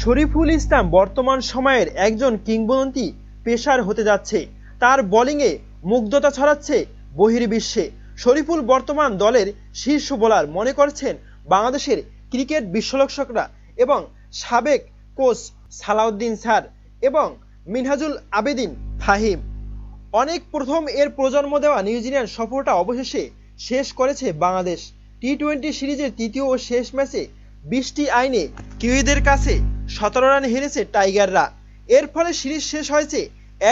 শরীফুল ইসলাম বর্তমান সময়ের একজন কিংবদন্তি পেসার হতে যাচ্ছে। তার বোলিংয়ে মুগ্ধতা ছড়াচ্ছে বহির্বিশ্বে। শরীফুল বর্তমান দলের শীর্ষ বোলার মনে করছেন বাংলাদেশের ক্রিকেট বিশ্লেষকরা এবং সাবেক কোচ সালাউদ্দিন স্যার এবং মিনহাজুল আবেদিন ফাহিম। অনেক প্রথম এর প্রজন্ম দেওয়া নিউজিল্যান্ড সফরটা অবশেষে শেষ করেছে বাংলাদেশ। টি-20 সিরিজের তৃতীয় ও শেষ ম্যাচে 20টি আইনে কিউইদের কাছে 17 রানে হেরেছে টাইগাররা। এর ফলে সিরিজ শেষ হয়েছে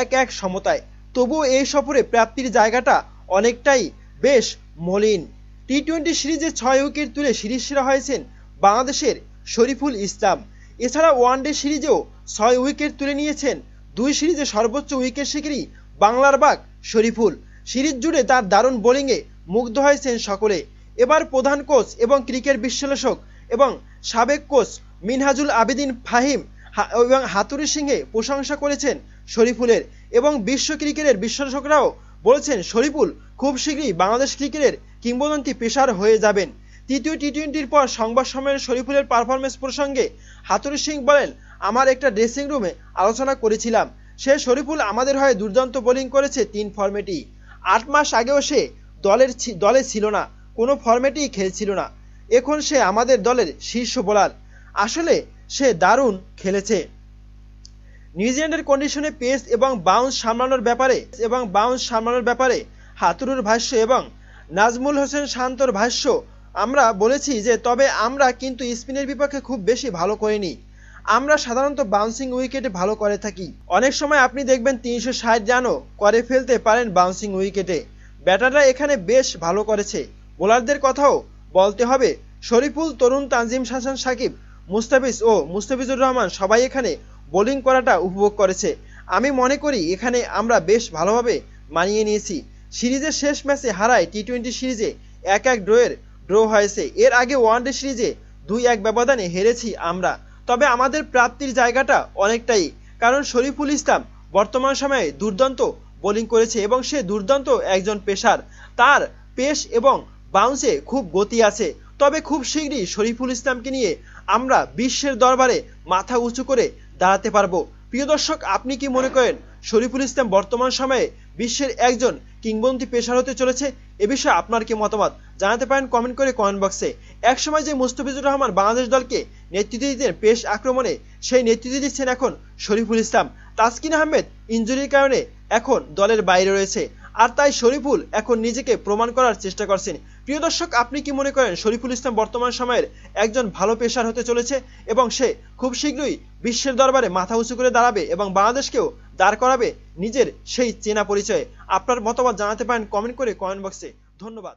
1-1 সমতায়। তবুও এই সফরে প্রাপ্তির জায়গাটা অনেকটাই বেশ মলিন। টি-20 সিরিজে 6 উইকেট তুলে সিরিজ সেরা হয়েছেন বাংলাদেশের শরীফুল ইসলাম। এছাড়া ওয়ানডে সিরিজেও 6 উইকেট তুলে নিয়েছেন। 2 সিরিজে সর্বোচ্চ উইকেট শিকারী বাংলার বাঘ শরীফুল। সিরিজ জুড়ে তার দারুণ বোলিংয়ে মুগ্ধ হয়েছেন সকলে। এবার প্রধান কোচ এবং ক্রিকেট বিশ্লেষক এবং সাবেক কোচ মিনহাজুল আবেদিন ফাহিম এবং হাতুড়ি সিংহে প্রশংসা করেছেন শরীফুলের এবং বিশ্ব ক্রিকেটের বিশ্লেষকরাও বলেছেন শরীফুল খুব শীঘ্রই বাংলাদেশ ক্রিকেটের কিংবদন্তি পেসার হয়ে যাবেন। তৃতীয় টি-20-র পর সংবাদ সম্মেলনে শরীফুলের পারফরমেন্স প্রসঙ্গে হাতুড়ি সিং বলেন, আমার একটা ড্রেসিং রুমে আলোচনা করেছিলাম। শরীফুল আমাদের হয়ে দুর্দান্ত বোলিং করেছে 3 ফরম্যাটেই। 8 মাস আগেও সে দলে ছিল না, কোনো ফরম্যাটেই খেলছিল না। এখন সে আমাদের দলের শীর্ষ বোলার। আসলে সে দারুণ খেলেছে। নিউজিল্যান্ডের কন্ডিশনে পেস এবং বাউন্স সামলানোর ব্যাপারে হাতুড়ুর ভাষ্য এবং নাজমুল হোসেন শান্তর ভাষ্য আমরা বলেছি যে তবে আমরা কিন্তু স্পিনের বিপক্ষে খুব বেশি ভালো করিনি। আমরা সাধারণত বাউন্সিং উইকেটে ভালো করে থাকি। অনেক সময় আপনি দেখবেন 360 রানও করে ফেলতে পারেন বাউন্সিং উইকেটে। ব্যাটাররা এখানে বেশ ভালো করেছে। বোলারদের কথাও বলতে হবে। শরীফুল, তরুণ, তানজিম হাসান, সাকিব, মুস্তাফিজুর রহমান সবাই এখানে বোলিং করাটা উপভোগ করেছে। আমি মনে করি এখানে আমরা বেশ ভালোভাবে মানিয়ে নিয়েছি। সিরিজের শেষ ম্যাচে হারায় টি-20 সিরিজে 1-1 ড্র হয়েছে। এর আগে ওয়ানডে সিরিজে 2-1 ব্যবধানে হেরেছি আমরা। তবে আমাদের প্রাপ্তির জায়গাটা অনেকটাই, কারণ শরীফুল ইসলাম বর্তমান সময়ে দুর্দান্ত বোলিং করেছে এবং সে দুর্দান্ত একজন পেসার। তার পেস এবং বাউন্সে খুব গতি আছে। তবে খুব শীঘ্রই শরীফুল ইসলামকে নিয়ে আমরা বিশ্বের দরবারে মাথা উঁচু করে দাঁড়াতে পারবো। প্রিয় দর্শক, আপনি কি মনে করেন শরীফুল ইসলাম বর্তমান সময়ে বিশ্বের একজন কিংবদন্তি পেসার হতে চলেছে? এ বিষয়ে আপনার কি মতামত জানাতে পারেন কমেন্ট করে কমেন্ট বক্সে। একসময় যে মুস্তাফিজুর রহমান বাংলাদেশ দলকে নেতৃত্ব দিতেন পেস আক্রমণে, সেই নেতৃত্ব দিচ্ছেন এখন শরীফুল ইসলাম। তাসকিন আহমেদ ইনজুরির কারণে এখন দলের বাইরে রয়েছে, আর তাই শরীফুল এখন নিজেকে প্রমাণ করার চেষ্টা করছেন। প্রিয় দর্শক, আপনি কি মনে করেন শরীফুল ইসলাম বর্তমান সময়ের একজন ভালো পেসার হতে চলেছে এবং সে খুব শীঘ্রই বিশ্বের দরবারে মাথা উঁচু করে দাঁড়াবে এবং বাংলাদেশকেও দাঁড় করাবে নিজের সেই চেনা পরিচয়ে? আপনার মতামত জানাতে পারেন কমেন্ট করে কমেন্ট বক্সে। ধন্যবাদ।